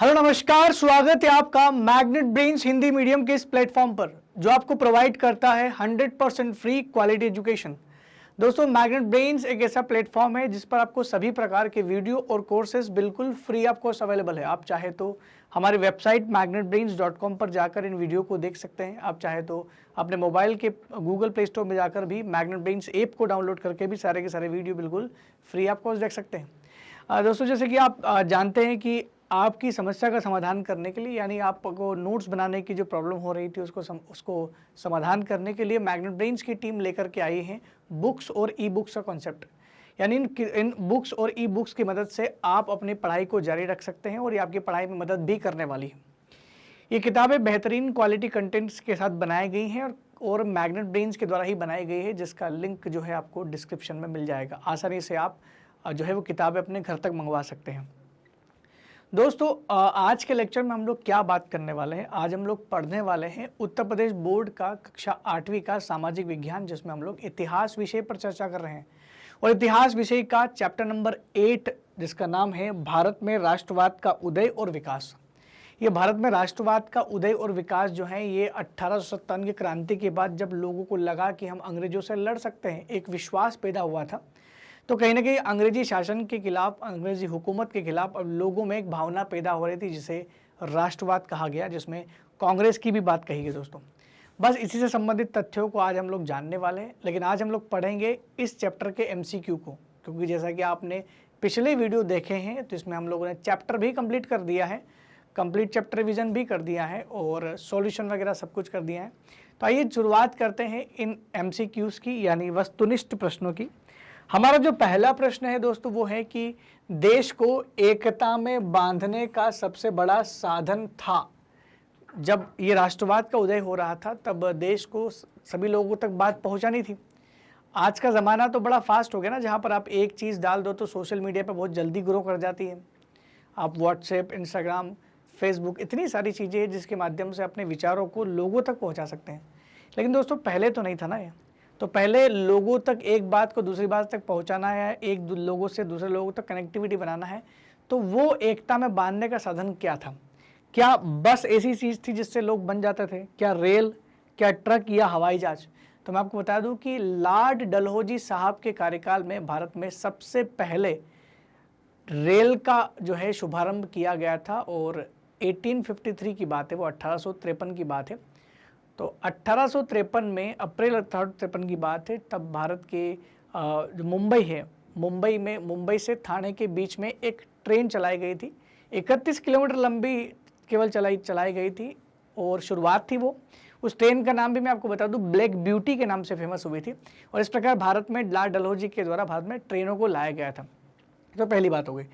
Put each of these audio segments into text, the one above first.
Hello नमस्कार, स्वागत है आपका मैग्नेट ब्रेन्स हिंदी मीडियम के इस प्लेटफॉर्म पर जो आपको प्रोवाइड करता है 100% फ्री क्वालिटी एजुकेशन। दोस्तों, मैग्नेट ब्रेन्स एक ऐसा प्लेटफॉर्म है जिस पर आपको सभी प्रकार के वीडियो और कोर्सेज बिल्कुल फ्री आपको अवेलेबल है। आप चाहे तो हमारी वेबसाइट magnetbrains.com पर जाकर इन वीडियो को देख सकते हैं। आप चाहे तो अपने मोबाइल के गूगल प्ले स्टोर में जाकर भी मैग्नेट ब्रेन्स ऐप को डाउनलोड करके भी सारे के सारे वीडियो बिल्कुल फ्री आपको देख सकते हैं। दोस्तों, जैसे कि आप जानते हैं कि आपकी समस्या का समाधान करने के लिए, यानी आपको नोट्स बनाने की जो प्रॉब्लम हो रही थी उसको समाधान करने के लिए मैग्नेट ब्रेन्स की टीम लेकर के आई है बुक्स और ई बुक्स का कॉन्सेप्ट। यानी इन बुक्स और ई बुक्स की मदद से आप अपनी पढ़ाई को जारी रख सकते हैं और ये आपकी पढ़ाई में मदद भी करने वाली है। ये किताबें बेहतरीन क्वालिटी कंटेंट्स के साथ बनाई गई हैं और मैग्नेट ब्रेन्स के द्वारा ही बनाई गई है, जिसका लिंक जो है आपको डिस्क्रिप्शन में मिल जाएगा। आसानी से आप जो है वो किताबें अपने घर तक मंगवा सकते हैं। दोस्तों, आज के लेक्चर में हम लोग क्या बात करने वाले हैं? आज हम लोग पढ़ने वाले हैं उत्तर प्रदेश बोर्ड का कक्षा 8वीं का सामाजिक विज्ञान, जिसमें हम लोग इतिहास विषय पर चर्चा कर रहे हैं। और इतिहास विषय का चैप्टर नंबर 8, जिसका नाम है भारत में राष्ट्रवाद का उदय और विकास। ये भारत में राष्ट्रवाद का उदय और विकास जो है, ये 1857 की क्रांति के बाद जब लोगों को लगा कि हम अंग्रेजों से लड़ सकते हैं, एक विश्वास पैदा हुआ था। तो कहीं ना कहीं अंग्रेजी शासन के खिलाफ, अंग्रेजी हुकूमत के खिलाफ अब लोगों में एक भावना पैदा हो रही थी, जिसे राष्ट्रवाद कहा गया, जिसमें कांग्रेस की भी बात कही गई। दोस्तों, बस इसी से संबंधित तथ्यों को आज हम लोग जानने वाले हैं। लेकिन आज हम लोग पढ़ेंगे इस चैप्टर के MCQ को, क्योंकि जैसा कि आपने पिछले वीडियो देखे हैं तो इसमें हम लोगों ने चैप्टर भी कंप्लीट कर दिया है, कंप्लीट चैप्टर रिविजन भी कर दिया है और सॉल्यूशन वगैरह सब कुछ कर दिया है। तो आइए शुरुआत करते हैं इन MCQs की, यानी वस्तुनिष्ठ प्रश्नों की। हमारा जो पहला प्रश्न है दोस्तों, वो है कि देश को एकता में बांधने का सबसे बड़ा साधन था। जब ये राष्ट्रवाद का उदय हो रहा था तब देश को सभी लोगों तक बात पहुंचानी थी। आज का ज़माना तो बड़ा फास्ट हो गया ना, जहाँ पर आप एक चीज़ डाल दो तो सोशल मीडिया पर बहुत जल्दी ग्रो कर जाती है। आप व्हाट्सएप, इंस्टाग्राम, फेसबुक, इतनी सारी चीज़ें हैं जिसके माध्यम से अपने विचारों को लोगों तक पहुँचा सकते हैं। लेकिन दोस्तों, पहले तो नहीं था ना ये। तो पहले लोगों तक एक बात को दूसरी बात तक पहुंचाना है, एक लोगों से दूसरे लोगों तक कनेक्टिविटी बनाना है, तो वो एकता में बांधने का साधन क्या था? क्या बस ऐसी चीज़ थी जिससे लोग बन जाते थे? क्या रेल, क्या ट्रक या हवाई जहाज? तो मैं आपको बता दूं कि लॉर्ड डलहौजी साहब के कार्यकाल में भारत में सबसे पहले रेल का जो है शुभारंभ किया गया था और 1853 की बात है, वो 1853 की बात है। तो 1853 में, अप्रैल 1853 की बात है, तब भारत के जो मुंबई है, मुंबई से थाने के बीच में एक ट्रेन चलाई गई थी। 31 किलोमीटर लंबी केवल चलाई गई थी और शुरुआत थी वो। उस ट्रेन का नाम भी मैं आपको बता दूं, ब्लैक ब्यूटी के नाम से फेमस हुई थी। और इस प्रकार भारत में लॉर्ड डलहौजी के द्वारा भारत में ट्रेनों को लाया गया था। तो पहली बात हो गई।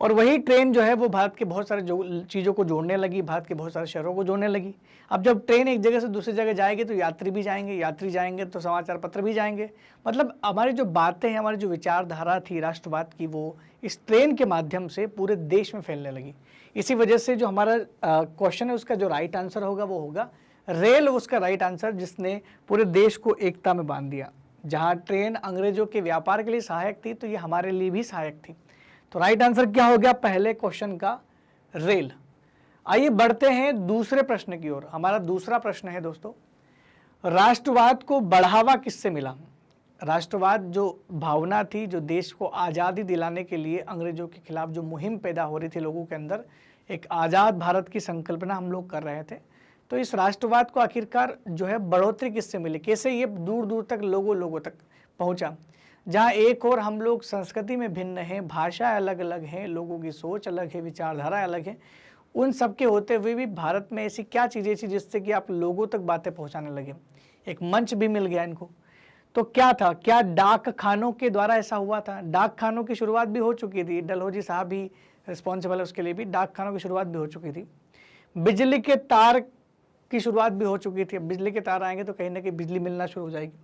और वही ट्रेन जो है वो भारत के बहुत सारे चीज़ों को जोड़ने लगी, भारत के बहुत सारे शहरों को जोड़ने लगी। अब जब ट्रेन एक जगह से दूसरी जगह जाएगी तो यात्री भी जाएंगे, यात्री जाएंगे तो समाचार पत्र भी जाएंगे। मतलब हमारी जो बातें हैं, हमारी जो विचारधारा थी राष्ट्रवाद की, वो इस ट्रेन के माध्यम से पूरे देश में फैलने लगी। इसी वजह से जो हमारा क्वेश्चन है उसका जो राइट आंसर होगा वो होगा रेल, उसका राइट आंसर, जिसने पूरे देश को एकता में बांध दिया। जहाँ ट्रेन अंग्रेजों के व्यापार के लिए सहायक थी, तो ये हमारे लिए भी सहायक थी। तो राइट आंसर क्या हो गया पहले क्वेश्चन का? रेल। आइए बढ़ते हैं दूसरे प्रश्न की ओर। हमारा दूसरा प्रश्न है दोस्तों, राष्ट्रवाद को बढ़ावा किससे मिला? राष्ट्रवाद जो भावना थी, जो देश को आज़ादी दिलाने के लिए अंग्रेजों के खिलाफ जो मुहिम पैदा हो रही थी लोगों के अंदर, एक आज़ाद भारत की संकल्पना हम लोग कर रहे थे। तो इस राष्ट्रवाद को आखिरकार जो है बढ़ोतरी किससे मिली? कैसे ये दूर दूर तक लोगों तक पहुँचा? जहाँ एक और हम लोग संस्कृति में भिन्न हैं, भाषा अलग अलग हैं, लोगों की सोच अलग है, विचारधारा अलग है, उन सब के होते हुए भी भारत में ऐसी क्या चीज़ें थी जिससे कि आप लोगों तक बातें पहुंचाने लगे? एक मंच भी मिल गया इनको। तो क्या था? क्या डाक खानों के द्वारा ऐसा हुआ था? डाक खानों की शुरुआत भी हो चुकी थी, डलहौजी साहब भी रिस्पॉन्सिबल है उसके लिए भी। डाक खानों की शुरुआत भी हो चुकी थी। बिजली के तार की शुरुआत भी हो चुकी थी। अब बिजली के तार आएंगे तो कहीं ना कहीं बिजली मिलना शुरू हो जाएगी।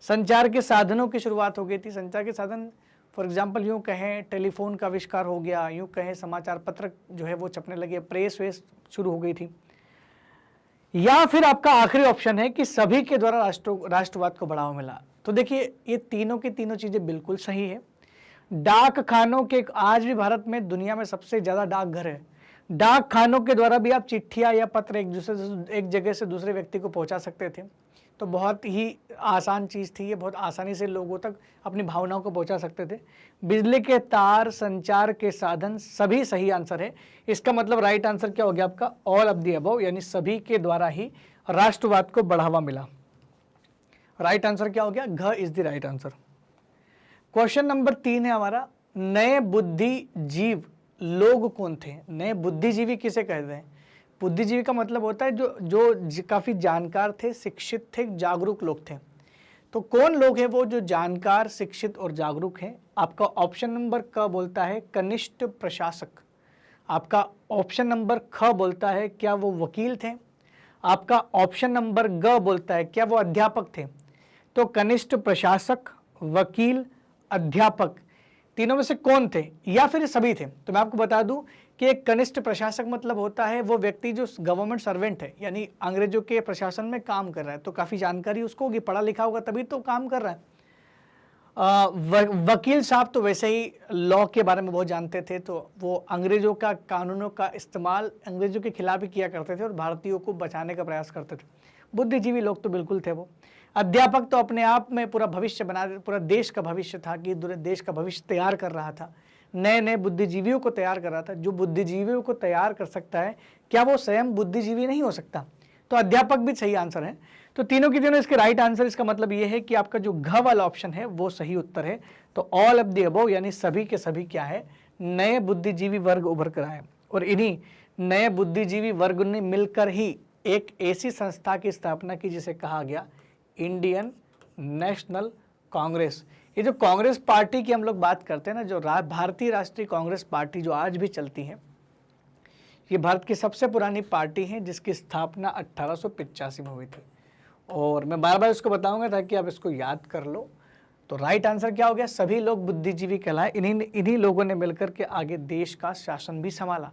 संचार के साधनों की शुरुआत हो गई थी। संचार के साधन फॉर एग्जांपल यूँ कहें टेलीफोन का आविष्कार हो गया, यूँ कहें समाचार पत्र जो है वो छपने लगे, प्रेस वेस शुरू हो गई थी। या फिर आपका आखिरी ऑप्शन है कि सभी के द्वारा राष्ट्रवाद को बढ़ावा मिला। तो देखिए, ये तीनों की तीनों चीज़ें बिल्कुल सही है। डाक खानों के आज भी भारत में दुनिया में सबसे ज़्यादा डाकघर है। डाक खानों के द्वारा भी आप चिट्ठियां या पत्र एक जगह से दूसरे व्यक्ति को पहुंचा सकते थे। तो बहुत ही आसान चीज़ थी ये, बहुत आसानी से लोगों तक अपनी भावनाओं को पहुंचा सकते थे। बिजली के तार, संचार के साधन, सभी सही आंसर है। इसका मतलब राइट आंसर क्या हो गया आपका? ऑल ऑफ द अबव, यानी सभी के द्वारा ही राष्ट्रवाद को बढ़ावा मिला। राइट आंसर क्या हो गया? घ is the right answer. Question number 3 है हमारा, नए बुद्धिजीव लोग कौन थे? नए बुद्धिजीवी किसे कहते हैं? बुद्धिजीवी का मतलब होता है जो काफी जानकार थे, शिक्षित थे, जागरूक लोग थे। तो कौन लोग हैं वो जो जानकार, शिक्षित और जागरूक हैं? आपका ऑप्शन नंबर क बोलता है कनिष्ठ प्रशासक। आपका ऑप्शन नंबर ख बोलता है क्या वो वकील थे? आपका ऑप्शन नंबर ग बोलता है क्या वो अध्यापक थे? तो कनिष्ठ प्रशासक, वकील, अध्यापक, तीनों में से कौन थे या फिर सभी थे? तो मैं आपको बता दूं कि एक कनिष्ठ प्रशासक मतलब होता है वो व्यक्ति जो गवर्नमेंट सर्वेंट है, यानी अंग्रेजों के प्रशासन में काम कर रहा है। तो काफ़ी जानकारी उसको होगी, पढ़ा लिखा होगा तभी तो काम कर रहा है। वकील साहब तो वैसे ही लॉ के बारे में बहुत जानते थे, तो वो अंग्रेजों का कानूनों का इस्तेमाल अंग्रेजों के खिलाफ ही किया करते थे और भारतीयों को बचाने का प्रयास करते थे। बुद्धिजीवी लोग तो बिल्कुल थे वो। अध्यापक तो अपने आप में पूरा भविष्य बना, पूरा देश का भविष्य था कि देश का भविष्य तैयार कर रहा था, नए नए बुद्धिजीवियों को तैयार कर रहा था। जो बुद्धिजीवियों को तैयार कर सकता है, क्या वो स्वयं बुद्धिजीवी नहीं हो सकता? तो अध्यापक भी सही आंसर है। तो तीनों की तीनों इसके राइट आंसर। इसका मतलब ये है कि आपका जो घ वाला ऑप्शन है वो सही उत्तर है। तो ऑल ऑफ द अबव यानी सभी के सभी क्या है? नए बुद्धिजीवी वर्ग उभर कर आए और इन्हीं नए बुद्धिजीवी वर्ग ने मिलकर ही एक ऐसी संस्था की स्थापना की जिसे कहा गया इंडियन नेशनल कांग्रेस। ये जो कांग्रेस पार्टी की हम लोग बात करते हैं ना, जो भारतीय राष्ट्रीय कांग्रेस पार्टी जो आज भी चलती है, ये भारत की सबसे पुरानी पार्टी है जिसकी स्थापना 1885 में हुई थी। और मैं बार बार इसको बताऊंगा ताकि आप इसको याद कर लो। तो राइट आंसर क्या हो गया? सभी लोग बुद्धिजीवी कहलाए। इन्हीं लोगों ने मिलकर के आगे देश का शासन भी संभाला,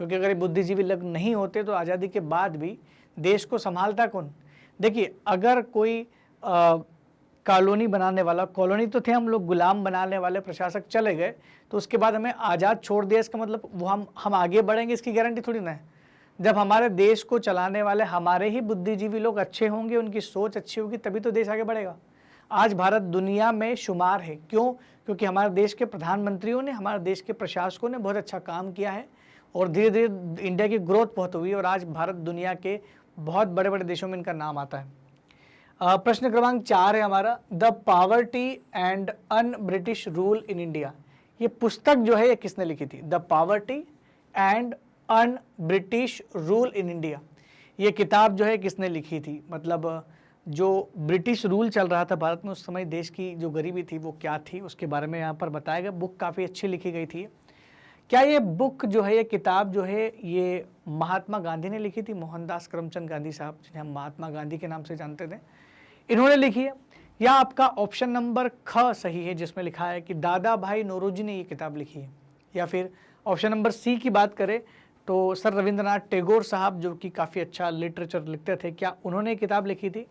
क्योंकि अगर ये बुद्धिजीवी लोग नहीं होते तो आज़ादी के बाद भी देश को संभालता कौन? देखिए, अगर कोई कॉलोनी बनाने वाला, कॉलोनी तो थे हम लोग, गुलाम बनाने वाले प्रशासक चले गए तो उसके बाद हमें आज़ाद छोड़ दिया, इसका मतलब वो हम आगे बढ़ेंगे इसकी गारंटी थोड़ी ना है। जब हमारे देश को चलाने वाले हमारे ही बुद्धिजीवी लोग अच्छे होंगे, उनकी सोच अच्छी होगी, तभी तो देश आगे बढ़ेगा। आज भारत दुनिया में शुमार है, क्यों? क्योंकि हमारे देश के प्रधानमंत्रियों ने, हमारे देश के प्रशासकों ने बहुत अच्छा काम किया है और धीरे धीरे इंडिया की ग्रोथ बहुत हुई और आज भारत दुनिया के बहुत बड़े बड़े देशों में इनका नाम आता है। प्रश्न क्रमांक 4 है हमारा, the poverty and un British rule in India. ये पुस्तक जो है ये किसने लिखी थी? The poverty and un British rule in India. ये किताब जो है किसने लिखी थी? मतलब जो ब्रिटिश रूल चल रहा था भारत में उस समय, देश की जो गरीबी थी वो क्या थी, उसके बारे में यहाँ पर बताया गया। बुक काफ़ी अच्छी लिखी गई थी। क्या ये बुक जो है, ये किताब जो है, ये महात्मा गांधी ने लिखी थी? मोहनदास करमचंद गांधी साहब, जिन्हें हम महात्मा गांधी के नाम से जानते थे, इन्होंने लिखी है। या आपका ऑप्शन नंबर ख सही है जिसमें लिखा है कि दादा भाई नौरोजी ने ये किताब लिखी है। या फिर ऑप्शन नंबर सी की बात करें तो सर रविंद्रनाथ टैगोर साहब जो कि काफ़ी अच्छा लिटरेचर लिखते थे, क्या उन्होंने ये किताब लिखी थी?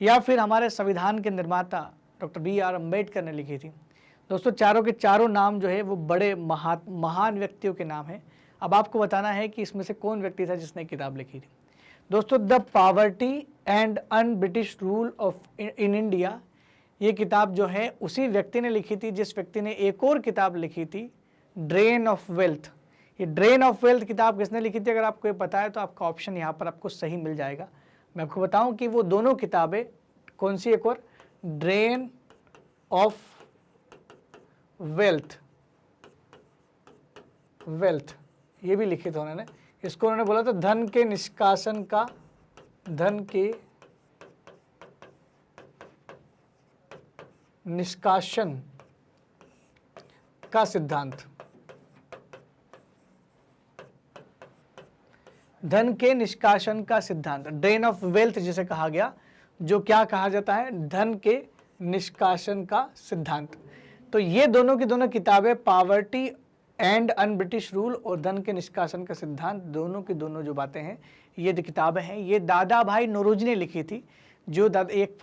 या फिर हमारे संविधान के निर्माता डॉक्टर BR अम्बेडकर ने लिखी थी? दोस्तों, चारों के चारों नाम जो है वो बड़े महान व्यक्तियों के नाम हैं। अब आपको बताना है कि इसमें से कौन व्यक्ति था जिसने किताब लिखी थी। दोस्तों, the poverty and un British rule of in India, ये किताब जो है उसी व्यक्ति ने लिखी थी जिस व्यक्ति ने एक और किताब लिखी थी, ड्रेन ऑफ वेल्थ। ये ड्रेन ऑफ वेल्थ किताब किसने लिखी थी? अगर आपको ये पता है तो आपका ऑप्शन यहाँ पर आपको सही मिल जाएगा। मैं आपको बताऊं कि वो दोनों किताबें कौन सी? एक और ड्रेन ऑफ वेल्थ, ये भी लिखी थी उन्होंने। इसको उन्होंने बोला था धन के निष्कासन का, धन के निष्कासन का सिद्धांत, धन के निष्कासन का सिद्धांत, ड्रेन ऑफ वेल्थ जिसे कहा गया, जो क्या कहा जाता है? धन के निष्कासन का सिद्धांत। तो ये दोनों की दोनों किताबें, poverty and un British rule और धन के निष्कासन का सिद्धांत, दोनों की दोनों जो बातें हैं, ये जो किताबें हैं, ये दादा भाई नौरोजी ने लिखी थी, जो एक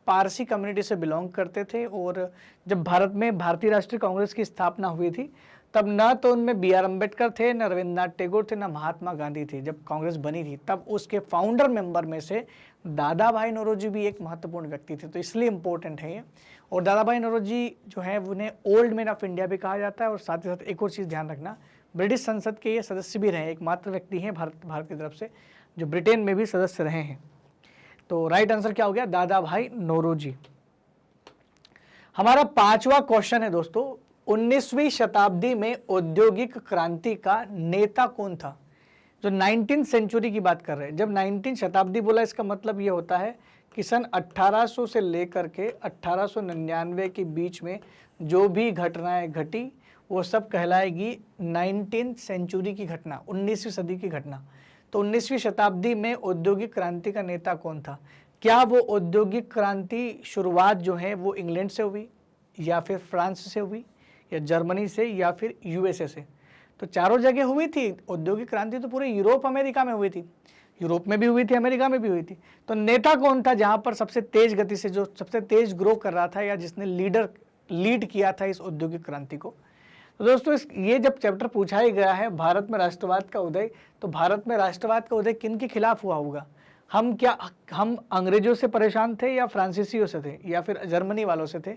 पारसी कम्युनिटी से बिलोंग करते थे। और जब भारत में भारतीय राष्ट्रीय कांग्रेस की स्थापना हुई थी तब ना तो उनमें बी आर अम्बेडकर थे, न रविन्द्रनाथ टैगोर थे, न महात्मा गांधी थे। जब कांग्रेस बनी थी तब उसके फाउंडर मेंबर में से दादा भाई नौरोजी भी एक महत्वपूर्ण व्यक्ति थे, तो इसलिए इंपॉर्टेंट है ये। और दादा भाई नौरोजी जो है उन्हें ओल्ड मैन ऑफ इंडिया भी कहा जाता है। और साथ ही साथ एक और चीज़ ध्यान रखना, ब्रिटिश संसद के ये सदस्य भी रहे, एकमात्र व्यक्ति हैं भारत की तरफ से जो ब्रिटेन में भी सदस्य रहे हैं। तो राइट आंसर क्या हो गया, दादा भाई नौरोजी। हमारा 5वां क्वेश्चन है दोस्तों, 19वीं शताब्दी में औद्योगिक क्रांति का नेता कौन था? जो 19th सेंचुरी की बात कर रहे हैं। जब 19th शताब्दी बोला इसका मतलब ये होता है कि सन 1800 से लेकर के 1899 के बीच में जो भी घटनाएं घटी वो सब कहलाएगी 19th सेंचुरी की घटना, 19वीं सदी की घटना। तो 19वीं शताब्दी में औद्योगिक क्रांति का नेता कौन था? क्या वो औद्योगिक क्रांति शुरुआत जो है वो इंग्लैंड से हुई, या फिर फ्रांस से हुई, या जर्मनी से, या फिर यूएसए से? तो चारों जगह हुई थी औद्योगिक क्रांति, तो पूरे यूरोप अमेरिका में हुई थी, यूरोप में भी हुई थी, अमेरिका में भी हुई थी। तो नेता कौन था जहाँ पर सबसे तेज गति से, जो सबसे तेज ग्रो कर रहा था, या जिसने लीड किया था इस औद्योगिक क्रांति को? तो दोस्तों ये जब चैप्टर पूछा ही गया है भारत में राष्ट्रवाद का उदय, तो भारत में राष्ट्रवाद का उदय किन के खिलाफ हुआ होगा? हम अंग्रेजों से परेशान थे, या फ्रांसीसियों से थे, या फिर जर्मनी वालों से थे,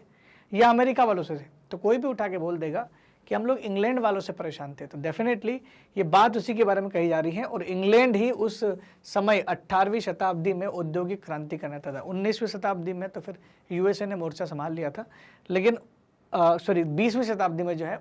या अमेरिका वालों से थे? तो कोई भी उठा के बोल देगा कि हम लोग इंग्लैंड वालों से परेशान थे। तो डेफिनेटली ये बात उसी के बारे में कही जा रही है। और इंग्लैंड ही उस समय 18वीं शताब्दी में औद्योगिक क्रांति का नेता था। 19वीं शताब्दी में तो फिर यूएसए ने मोर्चा संभाल लिया था, लेकिन 20वीं शताब्दी में जो है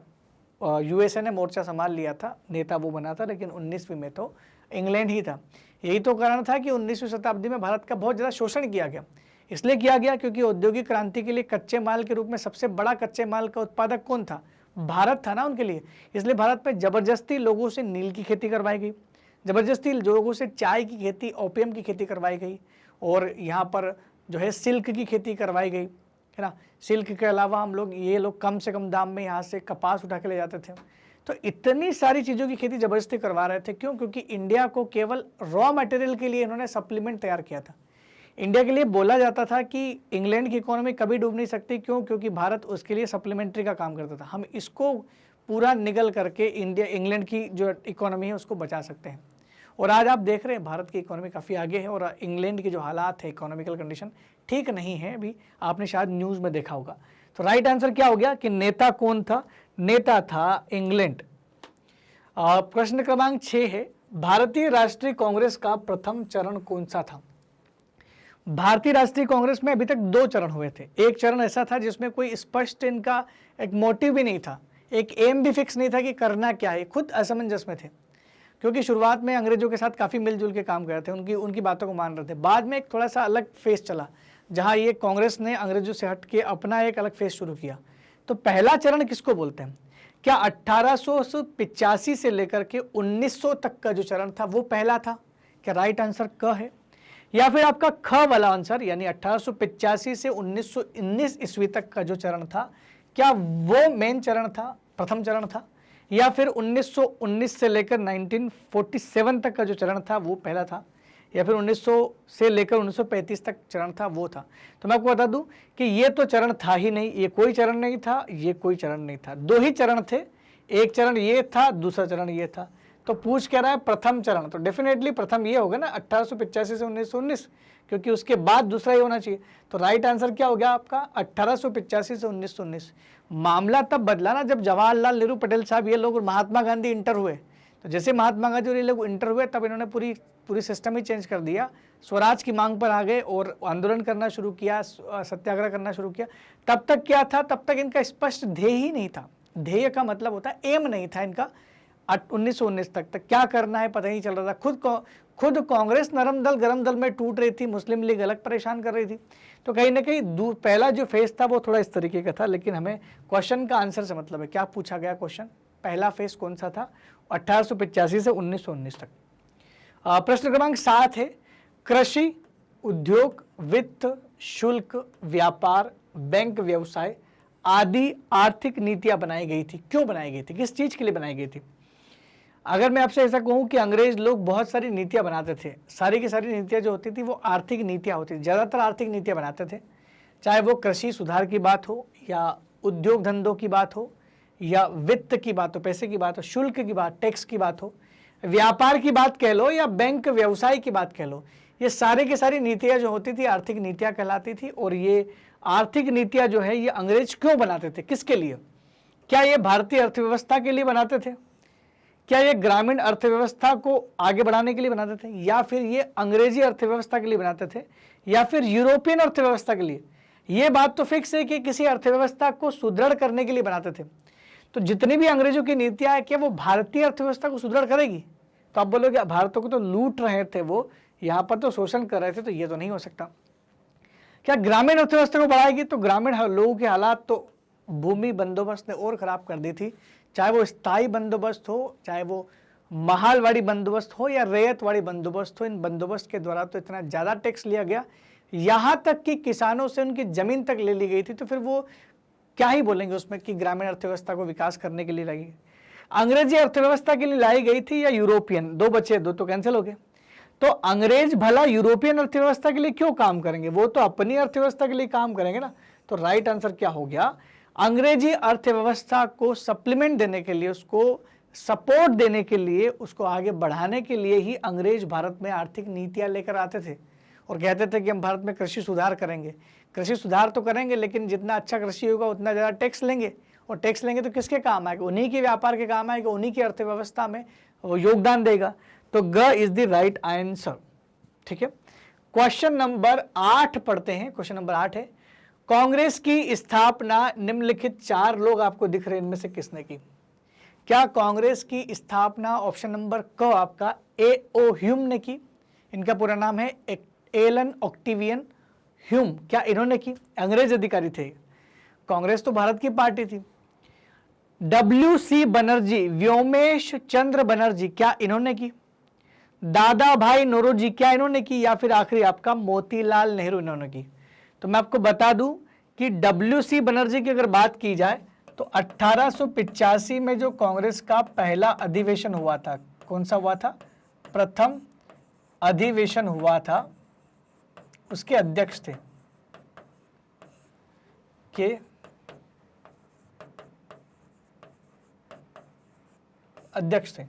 यूएसए ने मोर्चा संभाल लिया था, नेता वो बना था, लेकिन 19वीं में तो इंग्लैंड ही था। यही तो कारण था कि 19वीं शताब्दी में भारत का बहुत ज़्यादा शोषण किया गया। इसलिए किया गया क्योंकि औद्योगिक क्रांति के लिए कच्चे माल के रूप में सबसे बड़ा कच्चे माल का उत्पादक कौन था? भारत था ना उनके लिए। इसलिए भारत में जबरदस्ती लोगों से नील की खेती करवाई गई, जबरदस्ती लोगों से चाय की खेती, ओपियम की खेती करवाई गई, और यहाँ पर जो है सिल्क की खेती करवाई गई, है ना। सिल्क के अलावा ये लोग कम से कम दाम में यहाँ से कपास उठा के ले जाते थे। तो इतनी सारी चीज़ों की खेती जबरदस्ती करवा रहे थे। क्यों? क्योंकि इंडिया को केवल रॉ मटेरियल के लिए इन्होंने सप्लीमेंट तैयार किया था। इंडिया के लिए बोला जाता था कि इंग्लैंड की इकोनॉमी कभी डूब नहीं सकती। क्यों? क्योंकि भारत उसके लिए सप्लीमेंट्री का काम करता था। हम इसको पूरा निगल करके इंग्लैंड की जो इकोनॉमी है उसको बचा सकते हैं। और आज आप देख रहे हैं भारत की इकोनॉमी काफ़ी आगे है, और इंग्लैंड की जो हालात है, इकोनॉमिकल कंडीशन ठीक नहीं है, अभी आपने शायद न्यूज़ में देखा होगा। तो राइट आंसर क्या हो गया कि नेता कौन था? नेता था इंग्लैंड। प्रश्न क्रमांक 6 है, भारतीय राष्ट्रीय कांग्रेस का प्रथम चरण कौन सा था? भारतीय राष्ट्रीय कांग्रेस में अभी तक 2 चरण हुए थे। एक चरण ऐसा था जिसमें कोई स्पष्ट इनका एक मोटिव भी नहीं था, एक एम भी फिक्स नहीं था कि करना क्या है, खुद असमंजस में थे, क्योंकि शुरुआत में अंग्रेजों के साथ काफ़ी मिलजुल के काम कर रहे थे, उनकी बातों को मान रहे थे। बाद में एक थोड़ा सा अलग फेस चला, जहाँ ये कांग्रेस ने अंग्रेजों से हट के अपना एक अलग फेस शुरू किया। तो पहला चरण किसको बोलते हैं? क्या 1885 से लेकर के 1900 तक का जो चरण था वो पहला था? क्या राइट आंसर क है? या फिर आपका ख वाला आंसर, यानी 1885 से 1919 ईस्वी तक का जो चरण था, क्या वो मेन चरण था, प्रथम चरण था? या फिर 1919 से लेकर 1947 तक का जो चरण था वो पहला था? या फिर 1900 से लेकर 1935 तक चरण था वो था? तो मैं आपको बता दूं कि ये तो चरण था ही नहीं, ये कोई चरण नहीं था, ये कोई चरण नहीं था। 2 ही चरण थे, एक चरण ये था, दूसरा चरण ये था। तो पूछ क्या रहा है? प्रथम चरण। तो डेफिनेटली प्रथम ये होगा ना, 1885 से 1919, क्योंकि उसके बाद दूसरा ही होना चाहिए। तो राइट आंसर क्या हो गया आपका? 1885 से 1919। मामला तब बदला ना जब जवाहरलाल नेहरू पटेल साहब ये लोग और महात्मा गांधी इंटर हुए। तो जैसे महात्मा गांधी और ये लोग इंटर हुए तब इन्होंने पूरी सिस्टम ही चेंज कर दिया, स्वराज की मांग पर आ गए और आंदोलन करना शुरू किया, सत्याग्रह करना शुरू किया। तब तक क्या था? तब तक इनका स्पष्ट ध्येय ही नहीं था। ध्येय का मतलब होता है एम नहीं था इनका। 1919 तक क्या करना है पता ही नहीं चल रहा था। खुद कांग्रेस नरम दल गरम दल में टूट रही थी, मुस्लिम लीग अलग परेशान कर रही थी। तो कहीं ना कहीं पहला जो फेज था वो थोड़ा इस तरीके का था। लेकिन हमें क्वेश्चन का आंसर से मतलब है, क्या पूछा गया क्वेश्चन, पहला फेज कौन सा था? 1885 से 1919 तक। प्रश्न क्रमांक 7 है, कृषि, उद्योग, वित्त, शुल्क, व्यापार, बैंक व्यवसाय आदि आर्थिक नीतियां बनाई गई थी। क्यों बनाई गई थी? किस चीज के लिए बनाई गई थी? अगर मैं आपसे ऐसा कहूं कि अंग्रेज लोग बहुत सारी नीतियां बनाते थे, सारी की सारी नीतियां जो होती थी वो आर्थिक नीतियां होती थी, ज़्यादातर आर्थिक नीतियां बनाते थे। चाहे वो कृषि सुधार की बात हो, या उद्योग धंधों की बात हो, या वित्त की बात हो, पैसे की बात हो, शुल्क की बात, टैक्स की बात हो, व्यापार की बात कह लो या बैंक व्यवसाय की बात कह लो, ये सारे की सारी नीतियां जो होती थी आर्थिक नीतियां कहलाती थी। और ये आर्थिक नीतियां जो है ये अंग्रेज क्यों बनाते थे, किसके लिए? क्या ये भारतीय अर्थव्यवस्था के लिए बनाते थे? क्या ये ग्रामीण अर्थव्यवस्था को आगे बढ़ाने के लिए बनाते थे, या फिर ये अंग्रेजी अर्थव्यवस्था के लिए बनाते थे, या फिर यूरोपियन अर्थव्यवस्था के लिए? ये बात तो फिक्स है कि किसी अर्थव्यवस्था को सुदृढ़ करने के लिए बनाते थे। तो जितनी भी अंग्रेजों की नीतियां हैं क्या वो भारतीय अर्थव्यवस्था को सुदृढ़ करेगी? तो आप बोलोगे भारत को तो लूट रहे थे वो, यहाँ पर तो शोषण कर रहे थे, तो ये तो नहीं हो सकता। क्या ग्रामीण अर्थव्यवस्था को बढ़ाएगी? तो ग्रामीण लोगों के हालात तो भूमि बंदोबस्त ने और खराब कर दी थी, चाहे वो स्थायी बंदोबस्त हो, चाहे वो महालवाड़ी बंदोबस्त हो या रैयतवाड़ी बंदोबस्त हो। इन बंदोबस्त के द्वारा तो इतना ज़्यादा टैक्स लिया गया, यहाँ तक कि किसानों से उनकी जमीन तक ले ली गई थी। तो फिर वो क्या ही बोलेंगे उसमें कि ग्रामीण अर्थव्यवस्था को विकास करने के लिए लगी। अंग्रेजी अर्थव्यवस्था के लिए लाई गई थी या यूरोपियन? दो बचे, दो तो कैंसिल हो गए। तो अंग्रेज भला यूरोपियन अर्थव्यवस्था के लिए क्यों काम करेंगे, वो तो अपनी अर्थव्यवस्था के लिए काम करेंगे ना। तो राइट आंसर क्या हो गया? अंग्रेजी अर्थव्यवस्था को सप्लीमेंट देने के लिए, उसको सपोर्ट देने के लिए, उसको आगे बढ़ाने के लिए ही अंग्रेज भारत में आर्थिक नीतियां लेकर आते थे और कहते थे कि हम भारत में कृषि सुधार करेंगे। कृषि सुधार तो करेंगे, लेकिन जितना अच्छा कृषि होगा उतना ज़्यादा टैक्स लेंगे, और टैक्स लेंगे तो किसके काम आएगा? उन्हीं के व्यापार के काम आएगा, उन्हीं की अर्थव्यवस्था में वो योगदान देगा। तो ग इज द राइट आंसर। ठीक है, क्वेश्चन नंबर 8 पढ़ते हैं। क्वेश्चन नंबर 8 है, कांग्रेस की स्थापना निम्नलिखित 4 लोग आपको दिख रहे हैं, इनमें से किसने की? क्या कांग्रेस की स्थापना ऑप्शन नंबर क आपका A.O. ह्यूम ने की? इनका पूरा नाम है एलन ऑक्टेवियन ह्यूम। क्या इन्होंने की? अंग्रेज अधिकारी थे। कांग्रेस तो भारत की पार्टी थी। W.C. बनर्जी, व्योमेश चंद्र बनर्जी, क्या इन्होंने की? दादा भाई नौरोजी, क्या इन्होंने की? या फिर आखिरी आपका मोतीलाल नेहरू, इन्होंने की? तो मैं आपको बता दूं कि W.C. बनर्जी की अगर बात की जाए तो 1885 में जो कांग्रेस का पहला अधिवेशन हुआ था, कौन सा हुआ था? प्रथम अधिवेशन हुआ था, उसके अध्यक्ष थे के अध्यक्ष थे,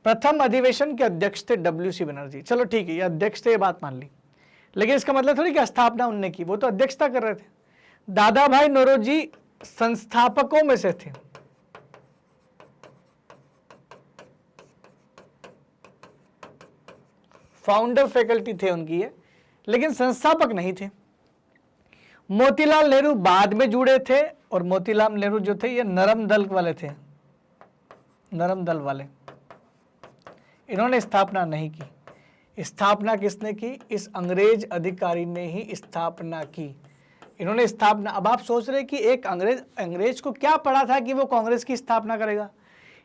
प्रथम अधिवेशन के अध्यक्ष थे W.C. बनर्जी। चलो ठीक है, ये अध्यक्ष थे, ये बात मान ली, लेकिन इसका मतलब थोड़ी कि स्थापना उनने की, वो तो अध्यक्षता कर रहे थे। दादा भाई नौरोजी संस्थापकों में से थे, फाउंडर फैकल्टी थे उनकी ये, लेकिन संस्थापक नहीं थे। मोतीलाल नेहरू बाद में जुड़े थे, और मोतीलाल नेहरू जो थे ये नरम दल वाले थे, नरम दल वाले। इन्होंने स्थापना नहीं की। स्थापना किसने की? इस अंग्रेज अधिकारी ने ही स्थापना की। इन्होंने स्थापना, अब आप सोच रहे कि एक अंग्रेज को क्या पड़ा था कि वो कांग्रेस की स्थापना करेगा?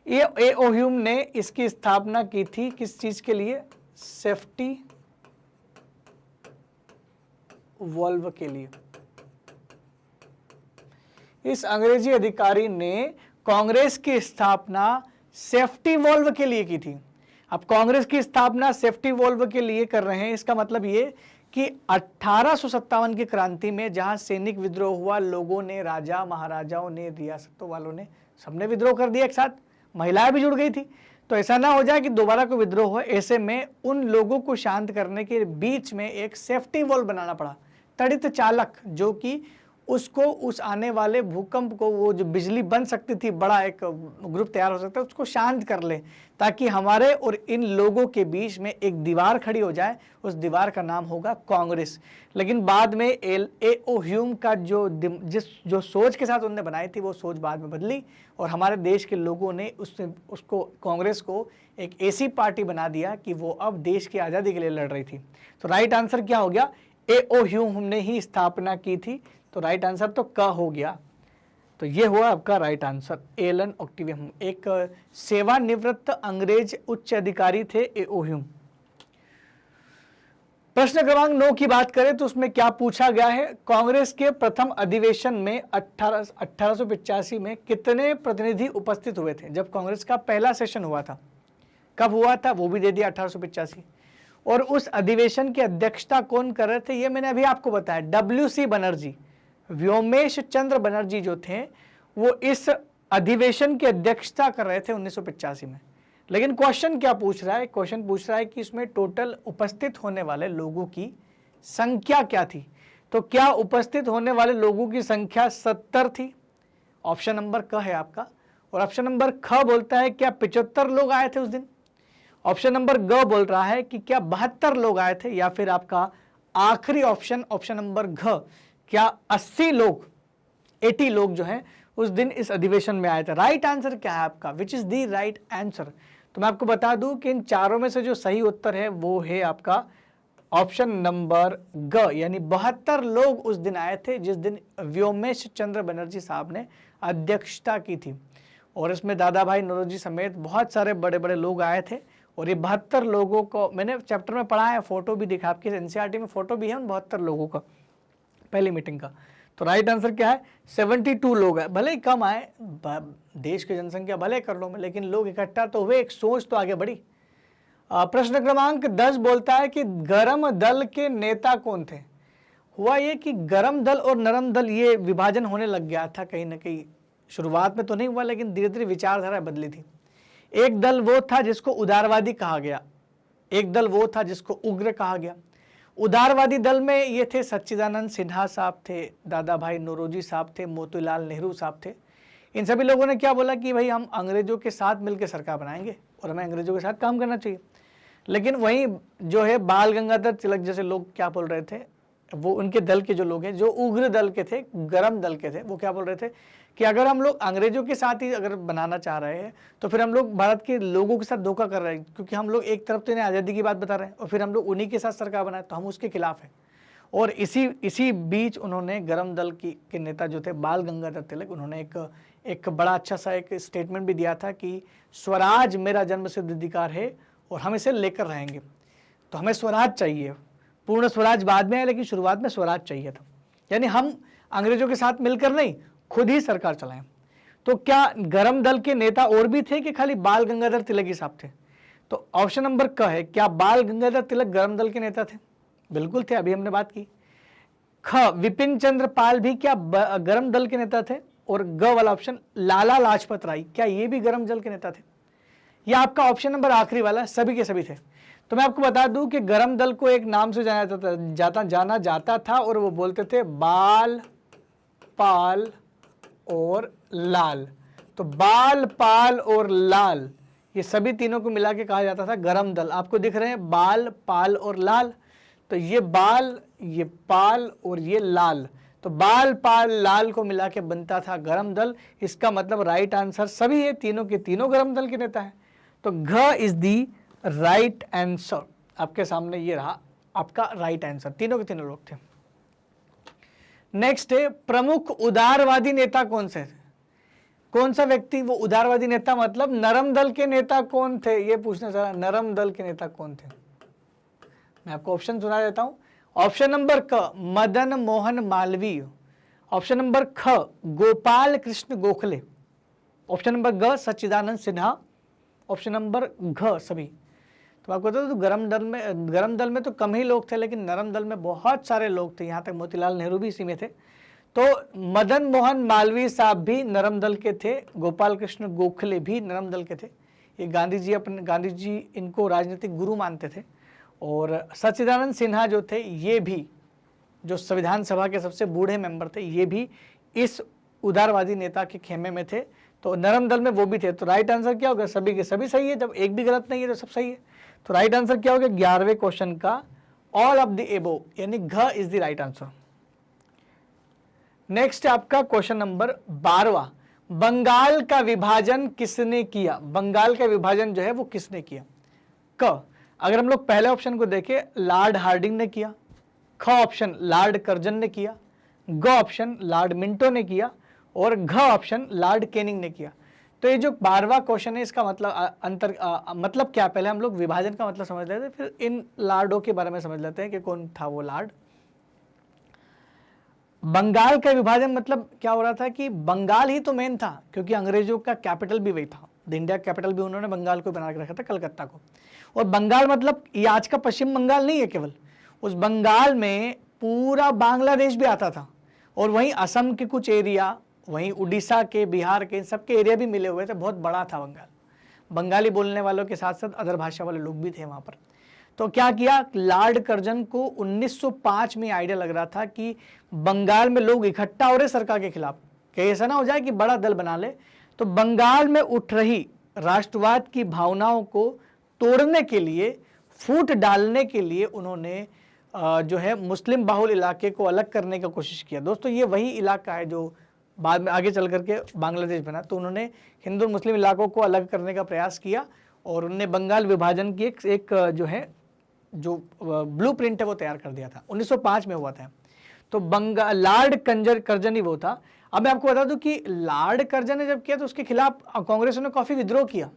ये A.O. ह्यूम ने इसकी स्थापना की थी, किस चीज के लिए? सेफ्टी वॉल्व के लिए। इस अंग्रेजी अधिकारी ने कांग्रेस की स्थापना सेफ्टी वॉल्व के लिए की थी। अब कांग्रेस की स्थापना सेफ्टी वॉल्व के लिए कर रहे हैं, इसका मतलब ये कि 1857 की क्रांति में जहां सैनिक विद्रोह हुआ, लोगों ने, राजा महाराजाओं ने, रियासतों वालों ने, सबने विद्रोह कर दिया एक साथ, महिलाएं भी जुड़ गई थी। तो ऐसा ना हो जाए कि दोबारा कोई विद्रोह हो, ऐसे में उन लोगों को शांत करने के बीच में एक सेफ्टी वॉल बनाना पड़ा, तड़ित चालक, जो कि उसको उस आने वाले भूकंप को, वो जो बिजली बन सकती थी, बड़ा एक ग्रुप तैयार हो सकता है, उसको शांत कर ले, ताकि हमारे और इन लोगों के बीच में एक दीवार खड़ी हो जाए। उस दीवार का नाम होगा कांग्रेस। लेकिन बाद में A.O. ह्यूम का जो सोच के साथ उन्होंने बनाई थी, वो सोच बाद में बदली, और हमारे देश के लोगों ने उसको कांग्रेस को एक ऐसी पार्टी बना दिया कि वो अब देश की आज़ादी के लिए लड़ रही थी। तो राइट आंसर क्या हो गया? A.O. ह्यूम ने ही स्थापना की थी। तो राइट आंसर तो क हो गया। तो ये हुआ आपका राइट आंसर, एलन ऑक्टेवियन, एक सेवानिवृत्त अंग्रेज उच्च अधिकारी थे A.O. ह्यूम। प्रश्न क्रमांक 9 की बात करें तो उसमें क्या पूछा गया है? कांग्रेस के प्रथम अधिवेशन में 1885 में कितने प्रतिनिधि उपस्थित हुए थे? जब कांग्रेस का पहला सेशन हुआ था, कब हुआ था वो भी दे दिया, 1885। और उस अधिवेशन की अध्यक्षता कौन कर रहे थे ये मैंने अभी आपको बताया, W.C. बनर्जी, व्योमेश चंद्र बनर्जी जो थे, वो इस अधिवेशन की अध्यक्षता कर रहे थे 1985 में। लेकिन क्वेश्चन क्या पूछ रहा है, क्वेश्चन पूछ रहा है कि इसमें टोटल उपस्थित होने वाले लोगों की संख्या क्या थी। तो क्या उपस्थित होने वाले लोगों की संख्या 70 थी, ऑप्शन नंबर क है आपका। और ऑप्शन नंबर ख बोलता है क्या 75 लोग आए थे उस दिन। ऑप्शन नंबर ग बोल रहा है कि क्या 72 लोग आए थे, या फिर आपका आखिरी ऑप्शन, ऑप्शन नंबर घ, क्या 80 लोग 80 लोग जो हैं उस दिन इस अधिवेशन में आए थे। राइट आंसर क्या है आपका, which is the right answer. तो मैं आपको बता दूं कि इन चारों में से जो सही उत्तर है वो है आपका ऑप्शन नंबर ग, यानी 72 लोग उस दिन आए थे जिस दिन व्योमेश चंद्र बनर्जी साहब ने अध्यक्षता की थी। और इसमें दादा भाई नौरोजी समेत बहुत सारे बड़े बड़े लोग आए थे। और ये 72 लोगों को मैंने चैप्टर में पढ़ा है, फोटो भी दिखा, आपके एनसीईआरटी में फोटो भी है उन 72 लोगों का पहली मीटिंग का। तो राइट आंसर क्या है, 72 लोग है। भले ही कम आए, देश की जनसंख्या भले करोड़ों में, लेकिन लोग इकट्ठा तो हुए, एक सोच तो आगे बढ़ी। प्रश्न क्रमांक 10 बोलता है कि गरम दल के नेता कौन थे। हुआ ये कि गरम दल और नरम दल ये विभाजन होने लग गया था कहीं ना कहीं, शुरुआत में तो नहीं हुआ लेकिन धीरे धीरे विचारधारा बदली थी। एक दल वो था जिसको उदारवादी कहा गया, एक दल वो था जिसको उग्र कहा गया। उदारवादी दल में ये थे सच्चिदानंद सिन्हा साहब थे, दादा भाई नौरोजी साहब थे, मोतीलाल नेहरू साहब थे। इन सभी लोगों ने क्या बोला कि भाई हम अंग्रेजों के साथ मिलकर सरकार बनाएंगे और हमें अंग्रेजों के साथ काम करना चाहिए। लेकिन वहीं जो है बाल गंगाधर तिलक जैसे लोग क्या बोल रहे थे, वो उनके दल के जो लोग हैं, जो उग्र दल के थे, गरम दल के थे, वो क्या बोल रहे थे कि अगर हम लोग अंग्रेजों के साथ ही अगर बनाना चाह रहे हैं तो फिर हम लोग भारत के लोगों के साथ धोखा कर रहे हैं, क्योंकि हम लोग एक तरफ तो इन्हें आज़ादी की बात बता रहे हैं और फिर हम लोग उन्हीं के साथ सरकार बनाए, तो हम उसके खिलाफ हैं। और इसी बीच उन्होंने गरम दल के नेता जो थे बाल गंगाधर तिलक, उन्होंने एक बड़ा अच्छा सा एक स्टेटमेंट भी दिया था कि स्वराज मेरा जन्मसिद्ध अधिकार है और हम इसे लेकर रहेंगे। तो हमें स्वराज चाहिए, पूर्ण स्वराज बाद में है लेकिन शुरुआत में स्वराज चाहिए था, यानी हम अंग्रेजों के साथ मिलकर नहीं, खुद ही सरकार चलाएं। तो क्या गरम दल के नेता और भी थे कि खाली बाल गंगाधर तिलक ही साहब थे। तो ऑप्शन नंबर क है, क्या बाल गंगाधर तिलक गरम दल के नेता थे। बिल्कुल थे, अभी हमने बात की। ख विपिन चंद्र पाल भी क्या गरम दल के नेता थे। और ग वाला ऑप्शन लाला लाजपत राय, क्या ये भी गरम दल के नेता थे। यह आपका ऑप्शन नंबर आखिरी वाला सभी के सभी थे। तो मैं आपको बता दूं कि गरम दल को एक नाम से जाना जाता था और वो बोलते थे बाल, पाल और लाल। तो बाल, पाल और लाल ये सभी तीनों को मिला के कहा जाता था गरम दल। आपको दिख रहे हैं बाल, पाल और लाल, तो ये बाल, ये पाल और ये लाल, तो बाल, पाल, लाल को मिला के बनता था गरम दल। इसका मतलब राइट आंसर सभी है, तीनों के तीनों गरम दल के नेता है। तो घ इज दी राइट आंसर। आपके सामने ये रहा आपका राइट आंसर, तीनों के तीनों लोग थे। नेक्स्ट है प्रमुख उदारवादी नेता कौन से थे। कौन सा व्यक्ति वो उदारवादी नेता, मतलब नरम दल के नेता कौन थे, ये पूछना चाह रहा, नरम दल के नेता कौन थे। मैं आपको ऑप्शन सुना देता हूं। ऑप्शन नंबर क मदन मोहन मालवीय, ऑप्शन नंबर ख गोपाल कृष्ण गोखले, ऑप्शन नंबर ग सच्चिदानंद सिन्हा, ऑप्शन नंबर घ सभी। तो आपको बता दो गरम दल में तो कम ही लोग थे, लेकिन नरम दल में बहुत सारे लोग थे, यहाँ तक मोतीलाल नेहरू भी इसी में थे। तो मदन मोहन मालवीय साहब भी नरम दल के थे, गोपाल कृष्ण गोखले भी नरम दल के थे। ये गांधी जी इनको राजनीतिक गुरु मानते थे। और सच्चिदानंद सिन्हा जो थे, ये भी जो संविधान सभा के सबसे बूढ़े मेंबर थे, ये भी इस उदारवादी नेता के खेमे में थे। तो नरम दल में वो भी थे। तो राइट आंसर क्या होगा, सभी के सभी सही है, जब एक भी गलत नहीं है तो सब सही है। तो राइट आंसर क्या होगा 11वें क्वेश्चन का ऑल ऑफ द एबो, यानी घ is the right answer. Next आपका क्वेश्चन नंबर 12वां, बंगाल का विभाजन किसने किया। बंगाल का विभाजन जो है वो किसने किया। क अगर हम लोग पहले ऑप्शन को देखें, लॉर्ड हार्डिंग ने किया। ख ऑप्शन लॉर्ड कर्जन ने किया। ग ऑप्शन लॉर्ड मिंटो ने किया। और घ ऑप्शन लॉर्ड कैनिंग ने किया। तो ये जो 12वां क्वेश्चन है, इसका मतलब मतलब क्या, पहले हम लोग विभाजन का मतलब समझ लेते हैं, फिर इन लॉर्डों के बारे में समझ लेते हैं कि कौन था वो लॉर्ड। बंगाल का विभाजन मतलब क्या हो रहा था कि बंगाल ही तो मेन था, क्योंकि अंग्रेजों का कैपिटल भी वही था, इंडिया कैपिटल भी उन्होंने बंगाल को बना के रखा था, कलकत्ता को। और बंगाल मतलब ये आज का पश्चिम बंगाल नहीं है केवल, उस बंगाल में पूरा बांग्लादेश भी आता था, और वहीं असम के कुछ एरिया वहीं उड़ीसा के, बिहार के, इन सबके एरिया भी मिले हुए थे, बहुत बड़ा था बंगाल। बंगाली बोलने वालों के साथ साथ अदर भाषा वाले लोग भी थे वहाँ पर। तो क्या किया, लॉर्ड कर्जन को 1905 में आइडिया लग रहा था कि बंगाल में लोग इकट्ठा हो रहे सरकार के खिलाफ, कहीं ऐसा ना हो जाए कि बड़ा दल बना ले। तो बंगाल में उठ रही राष्ट्रवाद की भावनाओं को तोड़ने के लिए, फूट डालने के लिए उन्होंने जो है मुस्लिम बाहुल इलाके को अलग करने का कोशिश किया। दोस्तों ये वही इलाका है जो बाद में आगे चल करके बांग्लादेश बना। तो उन्होंने हिंदू मुस्लिम इलाकों को अलग करने का प्रयास किया और उन्होंने बंगाल विभाजन की एक जो है जो ब्लूप्रिंट है वो तैयार कर दिया था। 1905 में हुआ था। तो बंगाल लॉर्ड कर्जन ही वो था। अब मैं आपको बता दूं कि लॉर्ड कर्जन ने जब किया तो उसके खिलाफ कांग्रेस ने काफी विद्रोह किया,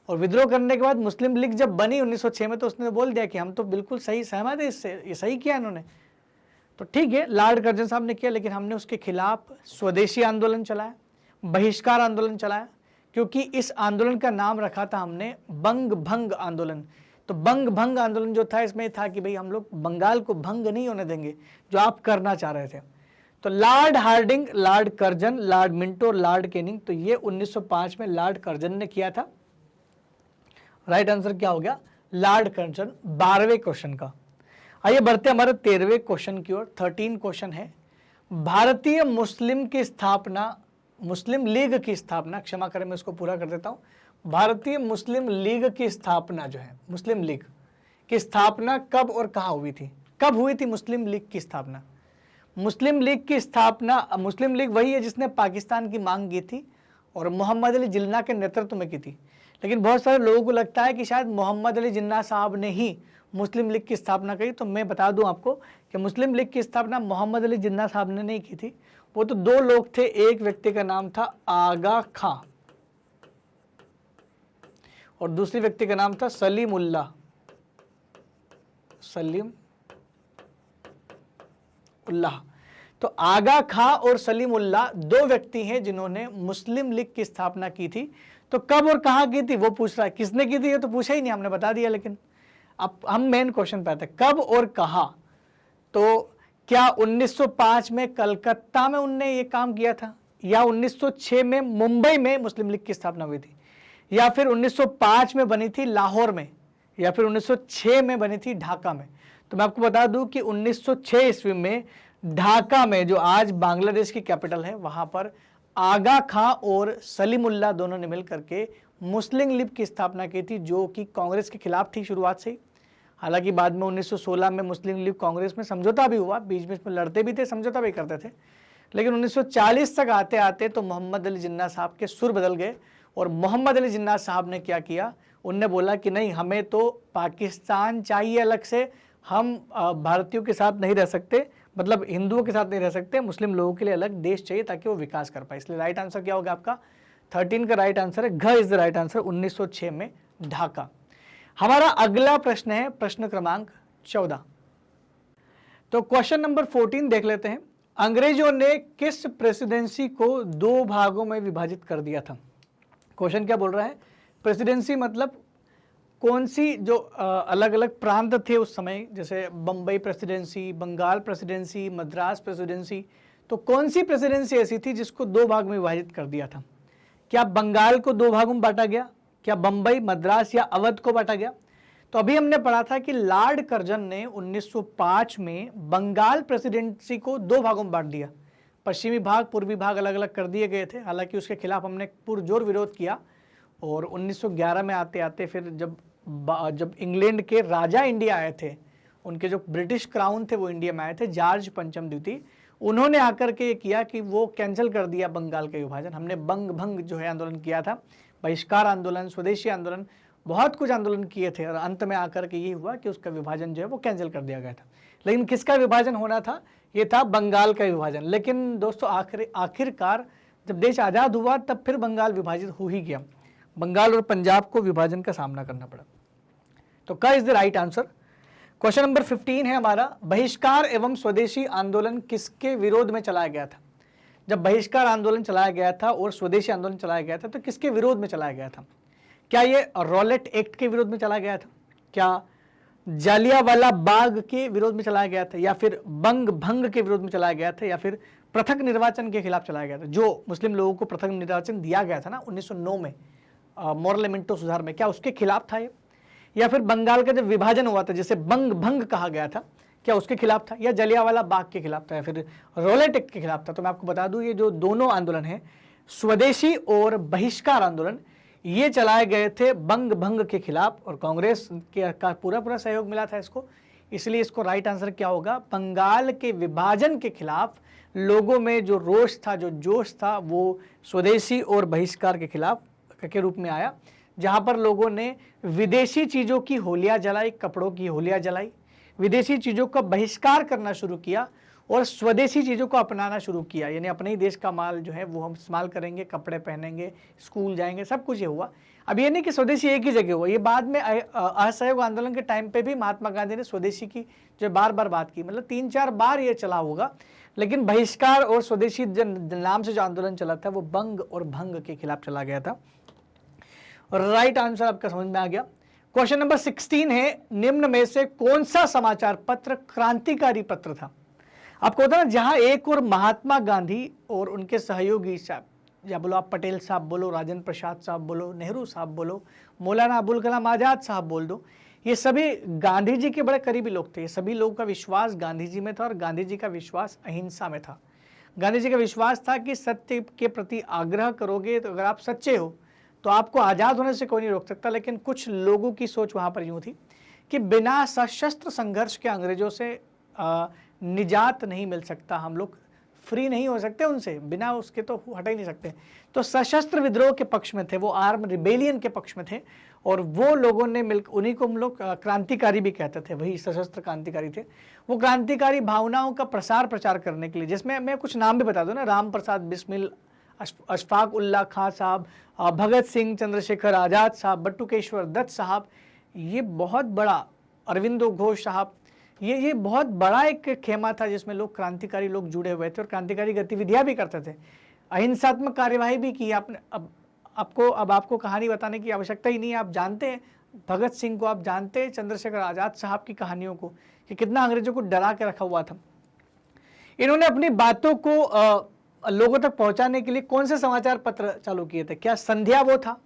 और विद्रोह करने के बाद मुस्लिम लीग जब बनी 1906 में तो उसने बोल दिया कि हम तो बिल्कुल सही सहमत है इससे, ये सही किया इन्होंने। तो ठीक है, लॉर्ड कर्जन साहब ने किया, लेकिन हमने उसके खिलाफ स्वदेशी आंदोलन चलाया, बहिष्कार आंदोलन चलाया, क्योंकि इस आंदोलन का नाम रखा था हमने बंग भंग आंदोलन। तो बंग भंग आंदोलन जो था, इसमें था कि भाई हम लोग बंगाल को भंग नहीं होने देंगे जो आप करना चाह रहे थे। तो Lord Hardinge, Lord Curzon, Lord Minto, Lord Canning, तो ये 1905 में लॉर्ड कर्जन ने किया था। राइट आंसर क्या हो गया, लॉर्ड कर्जन। 12वें क्वेश्चन का आइए बढ़ते हमारे 13वें क्वेश्चन की ओर। 13 क्वेश्चन है, भारतीय मुस्लिम की स्थापना, मुस्लिम लीग की स्थापना, क्षमा करें मैं इसको पूरा कर देता हूं। भारतीय मुस्लिम लीग की स्थापना जो है, मुस्लिम लीग की स्थापना कब और कहां हुई थी? कब हुई थी मुस्लिम लीग की स्थापना? मुस्लिम लीग की स्थापना, मुस्लिम लीग वही है जिसने पाकिस्तान की मांग की थी और मोहम्मद अली जिन्ना के नेतृत्व में की थी। लेकिन बहुत सारे लोगों को लगता है कि शायद मोहम्मद अली जिन्ना साहब ने ही मुस्लिम लीग की स्थापना की। तो मैं बता दूं आपको कि मुस्लिम लीग की स्थापना मोहम्मद अली जिन्ना साहब ने नहीं की थी। वो तो दो लोग थे, एक व्यक्ति का नाम था आगा खां और दूसरे व्यक्ति का नाम था सलीम उल्लाह तो आगा खां और सलीम उल्लाह दो व्यक्ति हैं जिन्होंने मुस्लिम लीग की स्थापना की थी। तो कब और कहां की थी वो पूछ रहा है, किसने की थी ये तो पूछा ही नहीं, हमने बता दिया। लेकिन अब हम मेन क्वेश्चन पे आते हैं, कब और कहां? तो क्या 1905 में कलकत्ता में उनने ये काम किया था, या 1906 में मुंबई में मुस्लिम लीग की स्थापना हुई थी, या फिर 1905 में बनी थी लाहौर में, या फिर 1906 में बनी थी ढाका में? तो मैं आपको बता दूं कि 1906 ईस्वी में ढाका में, जो आज बांग्लादेश की कैपिटल है, वहां पर आगा खां और सलीमुल्लाह दोनों ने मिलकर के मुस्लिम लीग की स्थापना की थी, जो कि कांग्रेस के खिलाफ थी शुरुआत से ही। हालांकि बाद में 1916 में मुस्लिम लीग कांग्रेस में समझौता भी हुआ, बीच में इसमें लड़ते भी थे, समझौता भी करते थे। लेकिन 1940 तक आते आते तो मोहम्मद अली जिन्ना साहब के सुर बदल गए और मोहम्मद अली जिन्ना साहब ने क्या किया, उनने बोला कि नहीं, हमें तो पाकिस्तान चाहिए अलग से, हम भारतीयों के साथ नहीं रह सकते, मतलब हिंदुओं के साथ नहीं रह सकते, मुस्लिम लोगों के लिए अलग देश चाहिए ताकि वो विकास कर पाए। इसलिए राइट आंसर क्या होगा आपका? 13 का राइट आंसर है घ इज द राइट आंसर, 1906 में ढाका। हमारा अगला प्रश्न है प्रश्न क्रमांक 14। तो क्वेश्चन नंबर 14 देख लेते हैं। अंग्रेजों ने किस प्रेसिडेंसी को दो भागों में विभाजित कर दिया था? क्वेश्चन क्या बोल रहा है, प्रेसिडेंसी मतलब कौन सी जो अलग अलग प्रांत थे उस समय, जैसे Bombay presidency, Bengal presidency, Madras presidency, तो कौन सी प्रेसिडेंसी ऐसी थी जिसको दो भाग में विभाजित कर दिया था? क्या बंगाल को दो भागों में बांटा गया, क्या बम्बई, मद्रास या अवध को बांटा गया? तो अभी हमने पढ़ा था कि लॉर्ड कर्जन ने 1905 में बंगाल प्रेसिडेंसी को दो भागों में बांट दिया, पश्चिमी भाग, पूर्वी भाग अलग अलग कर दिए गए थे। हालांकि उसके खिलाफ हमने पुरजोर विरोध किया और 1911 में आते आते फिर जब इंग्लैंड के राजा इंडिया आए थे, उनके जो ब्रिटिश क्राउन थे वो इंडिया में आए थे, जॉर्ज पंचम द्वितीय, उन्होंने आकर के किया कि वो कैंसिल कर दिया बंगाल का विभाजन। हमने बंग भंग जो है आंदोलन किया था, बहिष्कार आंदोलन, स्वदेशी आंदोलन, बहुत कुछ आंदोलन किए थे और अंत में आकर के ये हुआ कि उसका विभाजन जो है वो कैंसिल कर दिया गया था। लेकिन किसका विभाजन होना था? ये था बंगाल का विभाजन। लेकिन दोस्तों आखिरकार जब देश आज़ाद हुआ तब फिर बंगाल विभाजित हो ही गया, बंगाल और पंजाब को विभाजन का सामना करना पड़ा। तो क्या is the right answer? Question number 15 है हमारा, बहिष्कार एवं स्वदेशी आंदोलन किसके विरोध में चलाया गया था? जब बहिष्कार आंदोलन चलाया गया था और स्वदेशी आंदोलन चलाया गया था तो किसके विरोध में चलाया गया था? क्या ये रॉलेट एक्ट के विरोध में चलाया गया था, क्या जालियांवाला बाग के विरोध में चलाया गया था, या फिर बंग भंग के विरोध में चलाया गया था, या फिर पृथक निर्वाचन के खिलाफ चलाया गया था, जो मुस्लिम लोगों को पृथक निर्वाचन दिया गया था ना 1909 में मोरलेमेंटो सुधार में, क्या उसके खिलाफ था ये? या फिर बंगाल का जब विभाजन हुआ था जिसे बंग भंग कहा गया था, क्या उसके खिलाफ था? या जलियांवाला बाग के खिलाफ था, या फिर रोलेट एक्ट के खिलाफ था? तो मैं आपको बता दूं ये जो दोनों आंदोलन हैं, स्वदेशी और बहिष्कार आंदोलन, ये चलाए गए थे बंग भंग के खिलाफ, और कांग्रेस का पूरा सहयोग मिला था इसको। इसलिए इसको राइट आंसर क्या होगा? बंगाल के विभाजन के खिलाफ लोगों में जो रोष था, जो जोश था, वो स्वदेशी और बहिष्कार के खिलाफ के रूप में आया, जहां पर लोगों ने विदेशी चीजों की होलियां जलाई, कपड़ों की होलियां जलाई, विदेशी चीजों का बहिष्कार करना शुरू किया और स्वदेशी चीजों को अपनाना शुरू किया। यानी अपने ही देश का माल जो है वो हम इस्तेमाल करेंगे, कपड़े पहनेंगे, स्कूल जाएंगे, सब कुछ ये हुआ। अब ये नहीं कि स्वदेशी एक ही जगह हुआ, ये बाद में असहयोग आंदोलन के टाइम पे भी महात्मा गांधी ने स्वदेशी की जो बार बार बात की, मतलब 3-4 बार ये चला होगा। लेकिन बहिष्कार और स्वदेशी नाम से जो आंदोलन चला था वो बंग और भंग के खिलाफ चला गया था। राइट आंसर आपका समझ में आ गया। क्वेश्चन नंबर 16 है, निम्न में से कौन सा समाचार पत्र क्रांतिकारी पत्र था? आपको पता ना, जहां एक और महात्मा गांधी और उनके सहयोगी साहब, या बोलो आप पटेल साहब बोलो, राजेंद्र प्रसाद साहब बोलो, नेहरू साहब बोलो, मौलाना अबुल कलाम आजाद साहब बोल दो, ये सभी गांधी जी के बड़े करीबी लोग थे। ये सभी लोगों का विश्वास गांधी जी में था और गांधी जी का विश्वास अहिंसा में था। गांधी जी का विश्वास था कि सत्य के प्रति आग्रह करोगे तो अगर आप सच्चे हो तो आपको आज़ाद होने से कोई नहीं रोक सकता। लेकिन कुछ लोगों की सोच वहाँ पर यूँ थी कि बिना सशस्त्र संघर्ष के अंग्रेजों से निजात नहीं मिल सकता, हम लोग फ्री नहीं हो सकते उनसे, बिना उसके तो हट ही नहीं सकते। तो सशस्त्र विद्रोह के पक्ष में थे, वो आर्म रिबेलियन के पक्ष में थे, और वो लोगों ने मिलकर, उन्हीं को हम लोग क्रांतिकारी भी कहते थे, वही सशस्त्र क्रांतिकारी थे। वो क्रांतिकारी भावनाओं का प्रसार प्रचार करने के लिए, जिसमें मैं कुछ नाम भी बता दूं ना, राम प्रसाद बिस्मिल, अशफाक उल्लाह खां साहब, भगत सिंह, चंद्रशेखर आज़ाद साहब, बटुकेश्वर दत्त साहब, ये बहुत बड़ा, अरविंदो घोष साहब, ये बहुत बड़ा एक खेमा था जिसमें लोग क्रांतिकारी लोग जुड़े हुए थे और क्रांतिकारी गतिविधियां भी करते थे, अहिंसात्मक कार्यवाही भी की। आपने अब आपको कहानी बताने की आवश्यकता ही नहीं है, आप जानते हैं भगत सिंह को, आप जानते हैं चंद्रशेखर आज़ाद साहब की कहानियों को कि कितना अंग्रेजों को डरा के रखा हुआ था। इन्होंने अपनी बातों को लोगों तक पहुंचाने के लिए कौन से समाचार पत्र चालू किए थे? क्या संध्या वो था,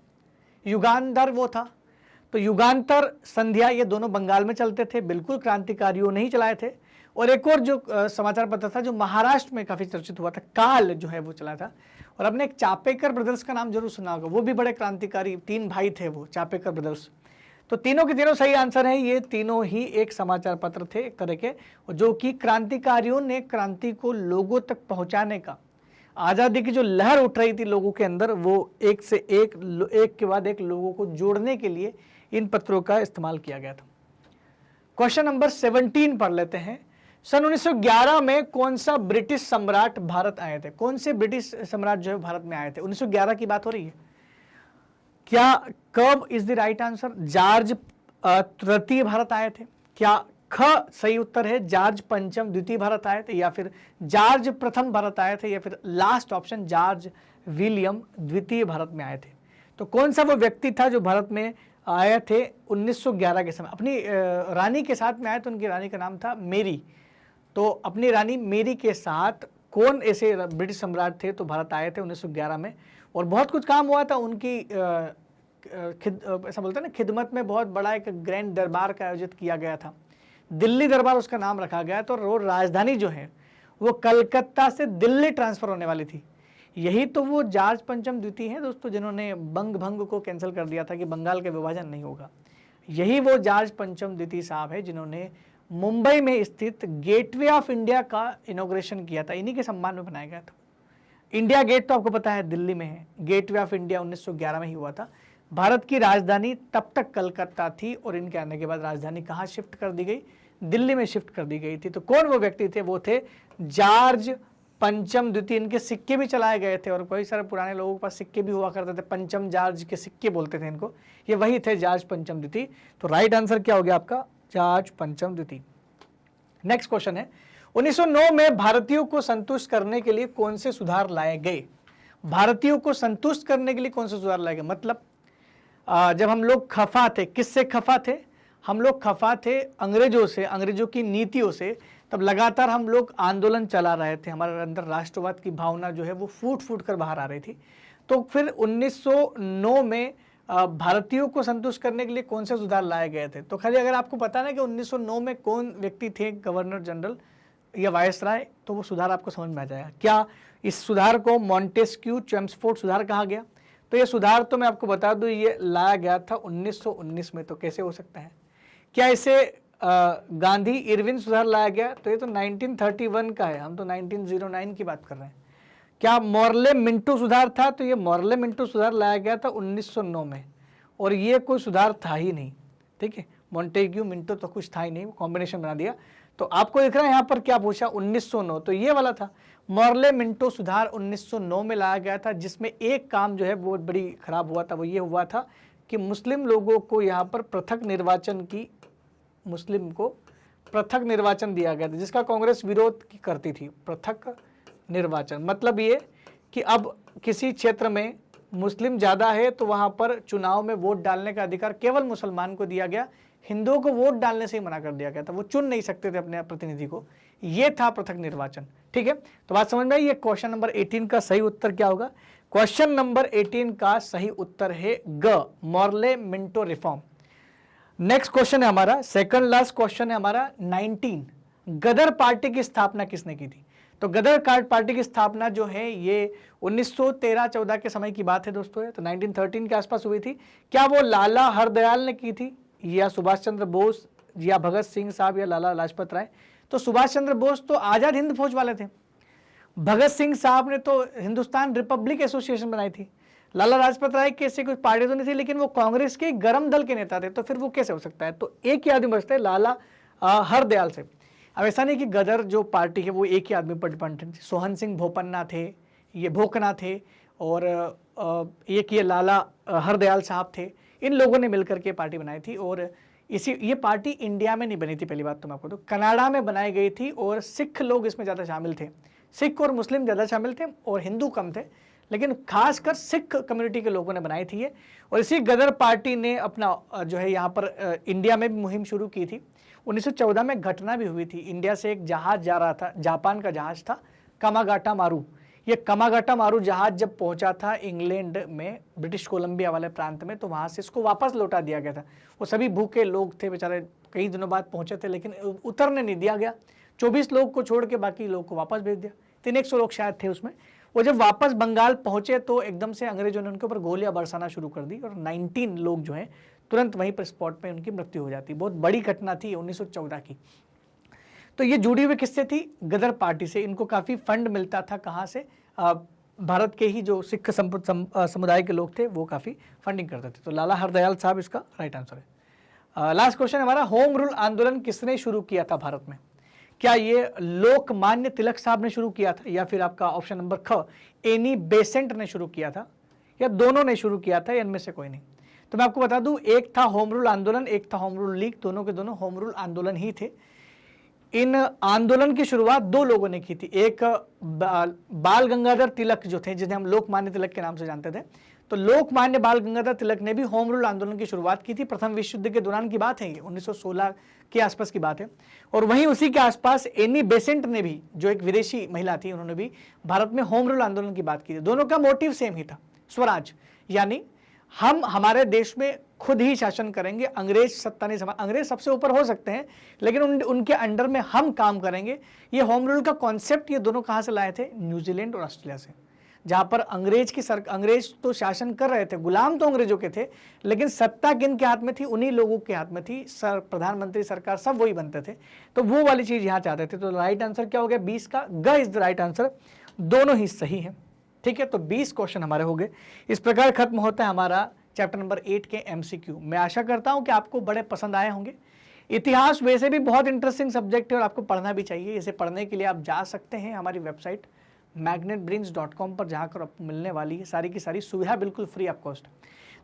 युगांतर वो था? तो युगांतर, संध्या, ये दोनों बंगाल में चलते थे, बिल्कुल क्रांतिकारियों ने ही चलाए थे। और एक और जो समाचार पत्र था जो महाराष्ट्र में काफी चर्चित हुआ था, काल जो है वो चला था। और आपने एक चापेकर ब्रदर्स का नाम जरूर सुना होगा, वो भी बड़े क्रांतिकारी 3 भाई थे वो चापेकर ब्रदर्स। तो तीनों के तीनों सही आंसर है, ये तीनों ही एक समाचार पत्र थे एक तरह के, जो कि क्रांतिकारियों ने क्रांति को लोगों तक पहुंचाने का, आज़ादी की जो लहर उठ रही थी लोगों के अंदर, वो एक से एक के बाद एक लोगों को जोड़ने के लिए इन पत्रों का इस्तेमाल किया गया था। क्वेश्चन नंबर 17 पढ़ लेते हैं। सन 1911 में कौन सा ब्रिटिश सम्राट भारत आए थे? कौन से ब्रिटिश सम्राट जो है भारत में आए थे? 1911 की बात हो रही है क्या? कब is the right answer? George तृतीय भारत आए थे क्या? ख सही उत्तर है, जॉर्ज पंचम द्वितीय भारत आए थे, या फिर जॉर्ज प्रथम भारत आए थे, या फिर लास्ट ऑप्शन जॉर्ज विलियम द्वितीय भारत में आए थे? तो कौन सा वो व्यक्ति था जो भारत में आए थे 1911 के समय? अपनी रानी के साथ में आए थे, उनकी रानी का नाम था मेरी। तो अपनी रानी मेरी के साथ कौन ऐसे ब्रिटिश सम्राट थे तो भारत आए थे 1911 में? और बहुत कुछ काम हुआ था उनकी, ऐसा बोलते हैं ना, खिदमत में बहुत बड़ा एक ग्रैंड दरबार का आयोजित किया गया था, दिल्ली दरबार उसका नाम रखा गया। तो राजधानी जो है वो कलकत्ता से दिल्ली ट्रांसफर होने वाली थी। यही तो वो जॉर्ज पंचम द्वितीय हैं दोस्तों, जिन्होंने बंग भंग को कैंसिल कर दिया था कि बंगाल का विभाजन नहीं होगा। यही वो जॉर्ज पंचम द्वितीय साहब है जिन्होंने मुंबई में स्थित गेटवे ऑफ इंडिया का इनॉग्रेशन किया था, इन्हीं के सम्मान में बनाया गया था। इंडिया गेट तो आपको पता है दिल्ली में है, गेटवे ऑफ इंडिया 1911 में ही हुआ था। भारत की राजधानी तब तक कलकत्ता थी और इनके आने के बाद राजधानी कहाँ शिफ्ट कर दी गई? दिल्ली में शिफ्ट कर दी गई थी। तो कौन वो व्यक्ति थे? वो थे जॉर्ज पंचम द्वितीय। इनके सिक्के भी चलाए गए थे और कई सारे पुराने लोगों के पास सिक्के भी हुआ करते थे, पंचम जॉर्ज के सिक्के बोलते थे इनको। ये वही थे जॉर्ज पंचम द्वितीय। तो राइट आंसर क्या हो गया आपका? जॉर्ज पंचम द्वितीय। नेक्स्ट क्वेश्चन है, 1909 में भारतीयों को संतुष्ट करने के लिए कौन से सुधार लाए गए? भारतीयों को संतुष्ट करने के लिए कौन से सुधार लाए गए? मतलब जब हम लोग खफा थे, किससे खफा थे? हम लोग खफा थे अंग्रेजों से, अंग्रेजों की नीतियों से, तब लगातार हम लोग आंदोलन चला रहे थे, हमारे अंदर राष्ट्रवाद की भावना जो है वो फूट फूट कर बाहर आ रही थी। तो फिर 1909 में भारतीयों को संतुष्ट करने के लिए कौन से सुधार लाए गए थे? तो खाली अगर आपको पता ना कि 1909 में कौन व्यक्ति थे गवर्नर जनरल या वायसराय, तो वो सुधार आपको समझ में आ जाएगा। क्या इस सुधार को मॉन्टेस्क्यू चेम्सफोर्ड सुधार कहा गया? तो ये सुधार तो मैं आपको बता दूं ये लाया गया था 1919 में, तो कैसे हो सकता है? क्या इसे गांधी इरविन सुधार लाया गया? तो ये तो 1931 का है, हम तो 1909 की बात कर रहे हैं। क्या मॉर्ले मिंटो सुधार था? तो ये मॉर्ले मिंटो सुधार लाया गया था 1909 में, और ये कोई सुधार था ही नहीं। ठीक है, मॉन्टेग्यू मिंटो तो कुछ था ही नहीं, कॉम्बिनेशन बना दिया। तो आपको दिख रहा है यहाँ पर क्या पूछा, 1909, तो ये वाला था। मॉर्ले मिंटो सुधार 1909 में लाया गया था, जिसमें एक काम जो है बहुत बड़ी खराब हुआ था। वो ये हुआ था कि मुस्लिम लोगों को यहाँ पर पृथक निर्वाचन की, मुस्लिम को पृथक निर्वाचन दिया गया था, जिसका कांग्रेस विरोध करती थी। पृथक निर्वाचन मतलब ये कि अब किसी क्षेत्र में मुस्लिम ज़्यादा है तो वहाँ पर चुनाव में वोट डालने का अधिकार केवल मुसलमान को दिया गया, हिंदुओं को वोट डालने से ही मना कर दिया गया था, वो चुन नहीं सकते थे अपने प्रतिनिधि को। ये था पृथक निर्वाचन। ठीक है, तो बात समझ में आई। ये क्वेश्चन नंबर 18 का सही उत्तर क्या होगा? क्वेश्चन नंबर 18 का सही उत्तर है ग, Morley Minto reform. Next question है हमारा, सेकंड लास्ट क्वेश्चन है हमारा 19, गदर पार्टी की स्थापना किसने की थी? तो गदर पार्टी की स्थापना जो है ये 1913-14 के समय की बात है दोस्तों है, तो 1913 के आसपास हुई थी। क्या वो लाला हरदयाल ने की थी, या सुभाष चंद्र बोस, या भगत सिंह साहब, या लाला लाजपत राय? तो सुभाष चंद्र बोस तो आजाद हिंद फौज वाले थे, भगत सिंह साहब ने तो हिंदुस्तान रिपब्लिक एसोसिएशन बनाई थी, लाला लाजपत राय की ऐसी कोई पार्टी तो नहीं थी, लेकिन वो कांग्रेस के गर्म दल के नेता थे, तो फिर वो कैसे हो सकता है? तो एक ही आदमी बचते हैं, लाला हरदयाल से। अब ऐसा नहीं कि गदर जो पार्टी है वो एक ही आदमी पर डिपेंडेंट थी, सोहन सिंह भोपन्ना थे, ये भोकना थे, और एक ये लाला हरदयाल साहब थे। इन लोगों ने मिलकर के पार्टी बनाई थी, और ये पार्टी इंडिया में नहीं बनी थी, पहली बात तो मैं आपको, तो कनाडा में बनाई गई थी, और सिख लोग इसमें ज़्यादा शामिल थे, सिख और मुस्लिम ज़्यादा शामिल थे, और हिंदू कम थे, लेकिन खासकर सिख कम्युनिटी के लोगों ने बनाई थी ये। और इसी गदर पार्टी ने अपना जो है यहाँ पर इंडिया में भी मुहिम शुरू की थी। 1914 में घटना भी हुई थी, इंडिया से एक जहाज जा रहा था, जापान का जहाज था कामागाटा मारू। ये कामागाटा मारू जहाज जब पहुंचा था इंग्लैंड में, ब्रिटिश कोलंबिया वाले प्रांत में, तो वहां से इसको वापस लौटा दिया गया था। वो सभी भूखे लोग थे बेचारे, कई दिनों बाद पहुंचे थे, लेकिन उतरने नहीं दिया गया। 24 लोग को छोड़ के बाकी लोग को वापस भेज दिया, 300 लोग शायद थे उसमें। वो जब वापस बंगाल पहुंचे तो एकदम से अंग्रेजों ने उनके ऊपर गोलियां बरसाना शुरू कर दी, और 19 लोग जो हैं तुरंत वहीं पर स्पॉट पे उनकी मृत्यु हो जाती। बहुत बड़ी घटना थी 1914 की। तो ये जुड़ी हुई किससे थी? गदर पार्टी से। इनको काफ़ी फंड मिलता था, कहाँ से? भारत के ही जो सिख समुदाय के लोग थे वो काफ़ी फंडिंग करते थे। तो लाला हरदयाल साहब इसका राइट आंसर है। लास्ट क्वेश्चन हमारा, होम रूल आंदोलन किसने शुरू किया था भारत में? क्या ये लोकमान्य तिलक साहब ने शुरू किया था, या फिर आपका ऑप्शन नंबर ख एनी बेसेंट ने शुरू किया था, या दोनों ने शुरू किया था, इनमें से कोई नहीं? तो मैं आपको बता दूं, एक था होम रूल आंदोलन, एक था होम रूल लीग, दोनों के दोनों होम रूल आंदोलन ही थे। इन आंदोलन की शुरुआत दो लोगों ने की थी, एक बाल गंगाधर तिलक जो थे, जिन्हें हम लोकमान्य तिलक के नाम से जानते थे। तो लोकमान्य बाल गंगाधर तिलक ने भी होम रूल आंदोलन की शुरुआत की थी। प्रथम विश्व युद्ध के दौरान की बात है, ये 1916 के आसपास की बात है। और वहीं उसी के आसपास एनी बेसेंट ने भी, जो एक विदेशी महिला थी, उन्होंने भी भारत में होम रूल आंदोलन की बात की थी। दोनों का मोटिव सेम ही था, स्वराज, यानी हम हमारे देश में खुद ही शासन करेंगे, अंग्रेज सत्ता नहीं संभाल, अंग्रेज सबसे ऊपर हो सकते हैं लेकिन उनके अंडर में हम काम करेंगे। ये होम रूल का कॉन्सेप्ट ये दोनों कहाँ से लाए थे? न्यूजीलैंड और ऑस्ट्रेलिया से, जहाँ पर अंग्रेज तो शासन कर रहे थे, गुलाम तो अंग्रेजों के थे, लेकिन सत्ता किन के हाथ में थी? उन्हीं लोगों के हाथ में थी। प्रधानमंत्री, सरकार सब वही बनते थे। तो वो वाली चीज़ यहाँ चाहते थे। तो राइट आंसर क्या हो गया? 20 का ग इज द राइट आंसर। दोनों ही सही है। ठीक है, तो 20 क्वेश्चन हमारे हो गए। इस प्रकार खत्म होता है हमारा चैप्टर नंबर 8 के MCQ। मैं आशा करता हूं कि आपको बड़े पसंद आए होंगे। इतिहास वैसे भी बहुत इंटरेस्टिंग सब्जेक्ट है और आपको पढ़ना भी चाहिए। इसे पढ़ने के लिए आप जा सकते हैं हमारी वेबसाइट magnetbrains.com पर, जहाँ कर आपको मिलने वाली है सारी की सारी सुविधा बिल्कुल फ्री ऑफ कॉस्ट।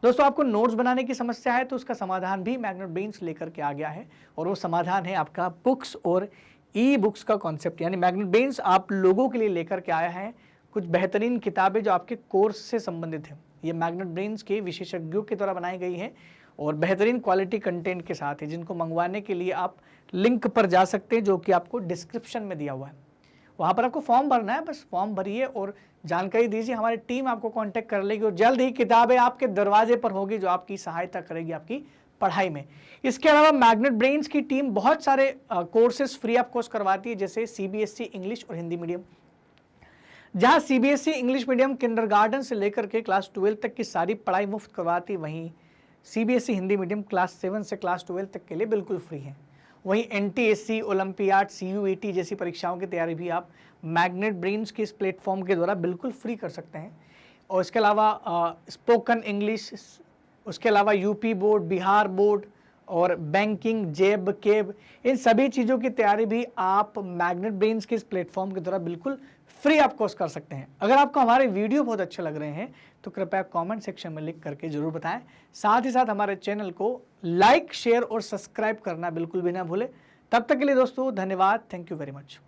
दोस्तों, आपको नोट्स बनाने की समस्या है तो उसका समाधान भी मैग्नेट ब्रेन्स लेकर के आ गया है, और वो समाधान है आपका बुक्स और ई बुक्स का कॉन्सेप्ट। यानी मैग्नेट ब्रेन्स आप लोगों के लिए लेकर के आया है कुछ बेहतरीन किताबें जो आपके कोर्स से संबंधित हैं। ये मैग्नेट ब्रेन्स के विशेषज्ञों के द्वारा बनाई गई हैं, और बेहतरीन क्वालिटी कंटेंट के साथ है, जिनको मंगवाने के लिए आप लिंक पर जा सकते हैं जो कि आपको डिस्क्रिप्शन में दिया हुआ है। वहाँ पर आपको फॉर्म भरना है, बस फॉर्म भरिए और जानकारी दीजिए, हमारी टीम आपको कांटेक्ट कर लेगी और जल्द ही किताबें आपके दरवाजे पर होगी जो आपकी सहायता करेगी आपकी पढ़ाई में। इसके अलावा मैग्नेट ब्रेन्स की टीम बहुत सारे कोर्सेज फ्री ऑफ कॉस्ट करवाती है, जैसे सीबीएसई इंग्लिश और हिंदी मीडियम। जहाँ सीबीएसई इंग्लिश मीडियम किंडरगार्टन से लेकर के क्लास 12 तक की सारी पढ़ाई मुफ्त करवाती, वहीं सीबीएसई हिंदी मीडियम क्लास 7 से क्लास 12 तक के लिए बिल्कुल फ्री है। वहीं एनटीएससी, ओलंपियाड, सीयूईटी जैसी परीक्षाओं की तैयारी भी आप मैग्नेट ब्रेन्स के इस प्लेटफॉर्म के द्वारा बिल्कुल फ्री कर सकते हैं। और इसके अलावा स्पोकन इंग्लिश, उसके अलावा यूपी बोर्ड, बिहार बोर्ड और बैंकिंग, जेब, केब, इन सभी चीज़ों की तैयारी भी आप मैग्नेट ब्रेन्स के इस प्लेटफॉर्म के द्वारा बिल्कुल फ्री ऑफ कॉस्ट कर सकते हैं। अगर आपको हमारे वीडियो बहुत अच्छे लग रहे हैं तो कृपया कमेंट सेक्शन में लिख करके जरूर बताएं। साथ ही साथ हमारे चैनल को लाइक, शेयर और सब्सक्राइब करना बिल्कुल भी ना भूलें। तब तक के लिए दोस्तों धन्यवाद। Thank you very much.